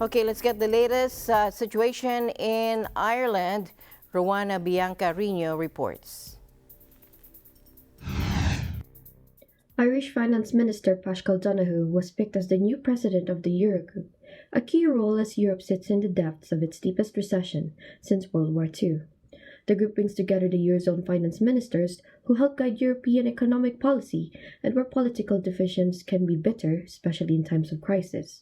Okay, let's get the latest situation in Ireland. Rowena Bianca Rino reports. Irish Finance Minister Paschal Donohoe was picked as the new president of the Eurogroup, a key role as Europe sits in the depths of its deepest recession since World War II. The group brings together the Eurozone finance ministers who help guide European economic policy and where political divisions can be bitter, especially in times of crisis.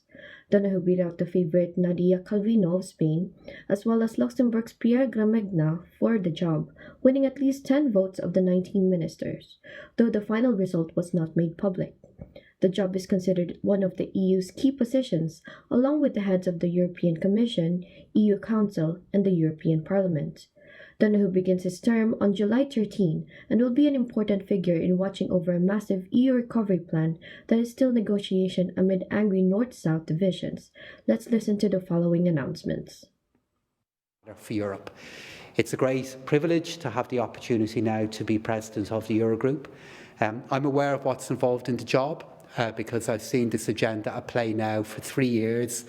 Donohoe beat out the favorite Nadia Calvino of Spain, as well as Luxembourg's Pierre Gramegna for the job, winning at least 10 votes of the 19 ministers, though the final result was not made public. The job is considered one of the EU's key positions, along with the heads of the European Commission, EU Council, and the European Parliament. Donohoe begins his term on July 13 and will be an important figure in watching over a massive EU recovery plan that is still negotiation amid angry North-South divisions. Let's listen to the following announcements. For Europe. It's a great privilege to have the opportunity now to be president of the Eurogroup. I'm aware of what's involved in the job because I've seen this agenda at play now for 3 years.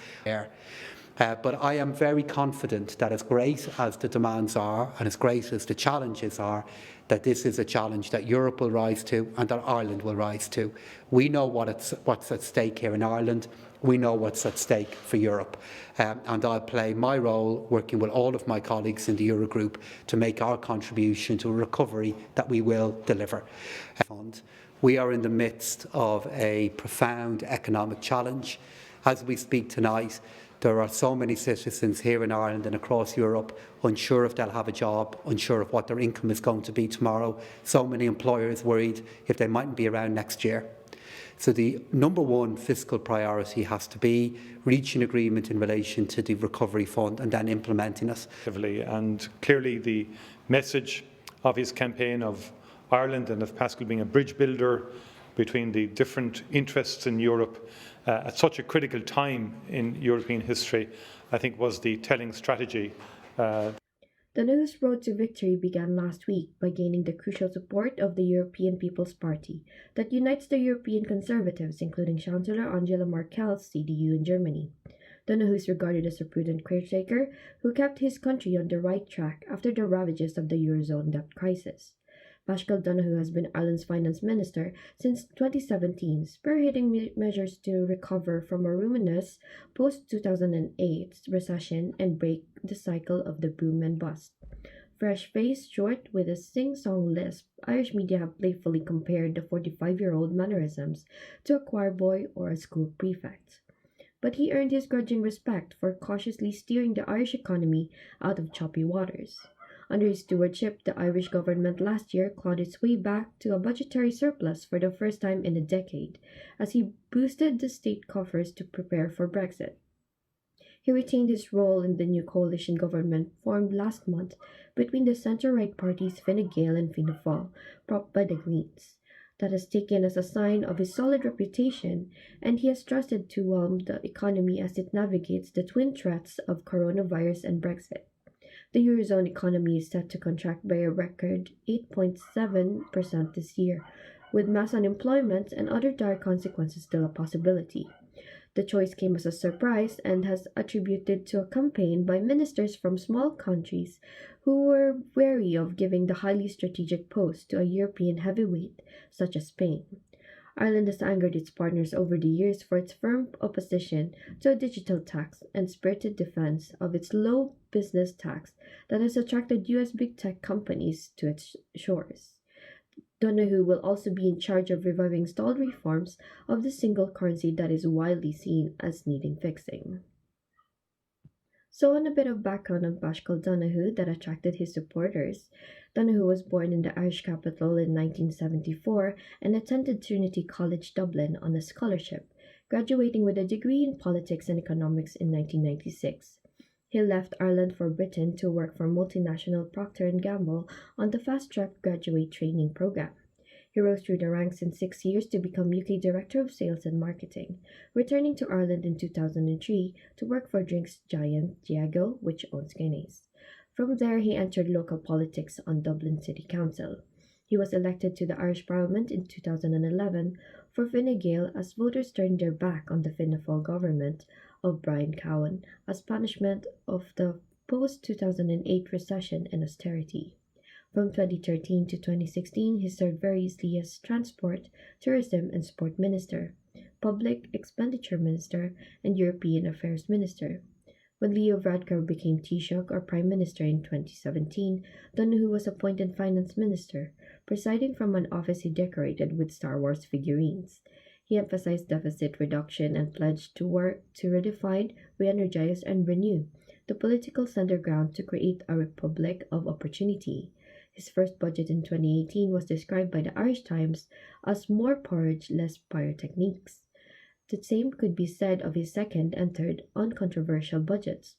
But I am very confident that as great as the demands are and as great as the challenges are, that this is a challenge that Europe will rise to and that Ireland will rise to. We know what's at stake here in Ireland. We know what's at stake for Europe. And I'll play my role working with all of my colleagues in the Eurogroup to make our contribution to a recovery that we will deliver. We are in the midst of a profound economic challenge. As we speak tonight, there are so many citizens here in Ireland and across Europe unsure if they'll have a job, unsure of what their income is going to be tomorrow. So many employers worried if they mightn't be around next year. So the number one fiscal priority has to be reaching agreement in relation to the recovery fund and then implementing it. And clearly the message of his campaign of Ireland and of Paschal being a bridge builder between the different interests in Europe at such a critical time in European history, I think was the telling strategy. Donohoe's road to victory began last week by gaining the crucial support of the European People's Party that unites the European Conservatives, including Chancellor Angela Merkel's CDU in Germany. Donohoe is regarded as a prudent caretaker who kept his country on the right track after the ravages of the Eurozone debt crisis. Paschal Donohoe has been Ireland's finance minister since 2017, spearheading measures to recover from a ruinous post-2008 recession and break the cycle of the boom and bust. Fresh-faced, short, with a sing-song lisp, Irish media have playfully compared the 45-year-old mannerisms to a choir boy or a school prefect. But he earned his grudging respect for cautiously steering the Irish economy out of choppy waters. Under his stewardship, the Irish government last year clawed its way back to a budgetary surplus for the first time in a decade, as he boosted the state coffers to prepare for Brexit. He retained his role in the new coalition government formed last month between the centre-right parties Fine Gael and Fianna Fáil, propped by the Greens. That is taken as a sign of his solid reputation, and he has trusted to whelm the economy as it navigates the twin threats of coronavirus and Brexit. The Eurozone economy is set to contract by a record 8.7% this year, with mass unemployment and other dire consequences still a possibility. The choice came as a surprise and has attributed to a campaign by ministers from small countries who were wary of giving the highly strategic post to a European heavyweight such as Spain. Ireland has angered its partners over the years for its firm opposition to a digital tax and spirited defense of its low business tax that has attracted US big tech companies to its shores. Donohoe will also be in charge of reviving stalled reforms of the single currency that is widely seen as needing fixing. So on a bit of background on Paschal Donohoe that attracted his supporters, Donohoe was born in the Irish capital in 1974 and attended Trinity College Dublin on a scholarship, graduating with a degree in politics and economics in 1996. He left Ireland for Britain to work for multinational Procter & Gamble on the fast-track graduate training program. He rose through the ranks in 6 years to become UK Director of Sales and Marketing, returning to Ireland in 2003 to work for drinks giant Diageo, which owns Guinness. From there, he entered local politics on Dublin City Council. He was elected to the Irish Parliament in 2011 for Fine Gael as voters turned their back on the Fianna Fáil government of Brian Cowen as punishment of the post-2008 recession and austerity. From 2013 to 2016, he served variously as Transport, Tourism and Sport Minister, Public Expenditure Minister, and European Affairs Minister. When Leo Varadkar became Taoiseach or Prime Minister in 2017, Donohoe was appointed Finance Minister, presiding from an office he decorated with Star Wars figurines. He emphasized deficit reduction and pledged to work to redefine, re-energize, and renew the political center ground to create a republic of opportunity. His first budget in 2018 was described by the Irish Times as more porridge, less pyrotechnics. The same could be said of his second and third uncontroversial budgets.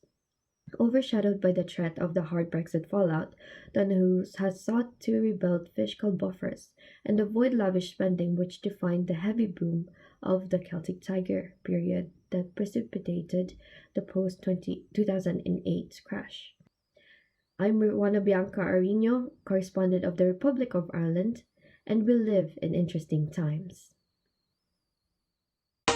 Overshadowed by the threat of the hard Brexit fallout, Donohoe has sought to rebuild fiscal buffers and avoid lavish spending which defined the heavy boom of the Celtic Tiger period that precipitated the post-2008 crash. I'm Juana Bianca Arino, correspondent of the Republic of Ireland, and we live in interesting times.